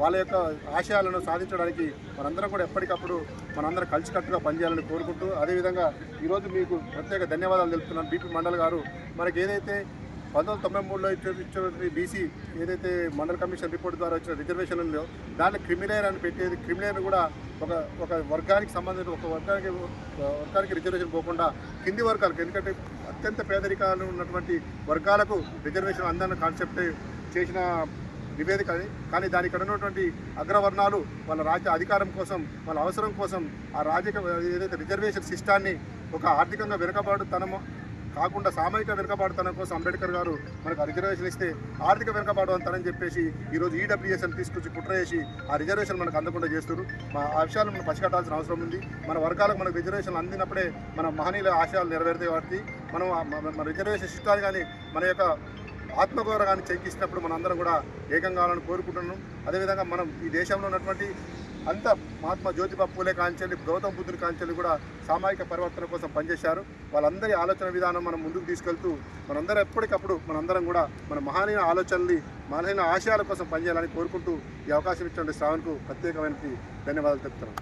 వాళ్ళ యొక్క ఆశయాలను సాధించడానికి మనందరం కూడా ఎప్పటికప్పుడు మనందరం కలిసికట్టుగా పనిచేయాలని కోరుకుంటూ, అదేవిధంగా ఈరోజు మీకు ప్రత్యేక ధన్యవాదాలు తెలుపుతున్నాను. బీపీ మండల్ గారు మనకి ఏదైతే 1993లో ఇచ్చిన బీసీ ఏదైతే మండల్ కమిషన్ రిపోర్ట్ ద్వారా వచ్చిన రిజర్వేషన్లలో దాంట్లో క్రిమిలేయర్ అని పెట్టేది, క్రిమిలేయర్ కూడా ఒక వర్గానికి సంబంధించిన ఒక వర్గానికి రిజర్వేషన్ పోకుండా కింది వర్గాలకు, ఎందుకంటే అత్యంత పేదరికాలు ఉన్నటువంటి వర్గాలకు రిజర్వేషన్ అందాన్ని కాన్సెప్ట్ చేసిన నివేదిక. కానీ దానికి ఉన్నటువంటి అగ్రవర్ణాలు వాళ్ళ రాజ్య అధికారం కోసం, వాళ్ళ అవసరం కోసం ఆ రాజకీయ ఏదైతే రిజర్వేషన్ సిస్టాన్ని ఒక ఆర్థికంగా వెనుకబాటుతనము కాకుండా సామాజిక వెనుకబాటుతనం కోసం అంబేద్కర్ గారు మనకు రిజర్వేషన్ ఇస్తే ఆర్థిక వెనుకబాటుతనని చెప్పేసి ఈరోజు ఈడబ్ల్యూఎస్ అని తీసుకొచ్చి కుట్ర చేసి ఆ రిజర్వేషన్ మనకు అందకుండా చేస్తారు. ఆ విషయాలు మనం పసిగట్టాల్సిన అవసరం ఉంది. మన వర్గాలకు మనకు రిజర్వేషన్ అందినప్పుడే మన మహనీయుల ఆశయాలు నెరవేరుతాయి. వాటికి మనం మన రిజర్వేషన్ సిస్టాన్ని కానీ మన యొక్క ఆత్మగౌరవాన్ని చెక్కిస్తున్నప్పుడు మనం అందరం కూడా ఏకం కావాలని కోరుకుంటున్నాం. అదేవిధంగా మనం ఈ దేశంలో ఉన్నటువంటి అంత మహాత్మా జ్యోతిబా పూలే కాంచెల్లి, గౌతమ బుద్ధుని కాంచెల్లి కూడా సామాజిక పరివర్తన కోసం పనిచేశారు. వాళ్ళందరి ఆలోచన విధానం మనం ముందుకు తీసుకెళ్తూ మనందరం ఎప్పటికప్పుడు మనందరం కూడా మన మహనీయ ఆలోచనల్ని, మహనీయ ఆశయాల కోసం పనిచేయాలని కోరుకుంటూ ఈ అవకాశం ఇచ్చినటువంటి శ్రావణ్కు ప్రత్యేకమైన ధన్యవాదాలు తెలుపుతున్నాను.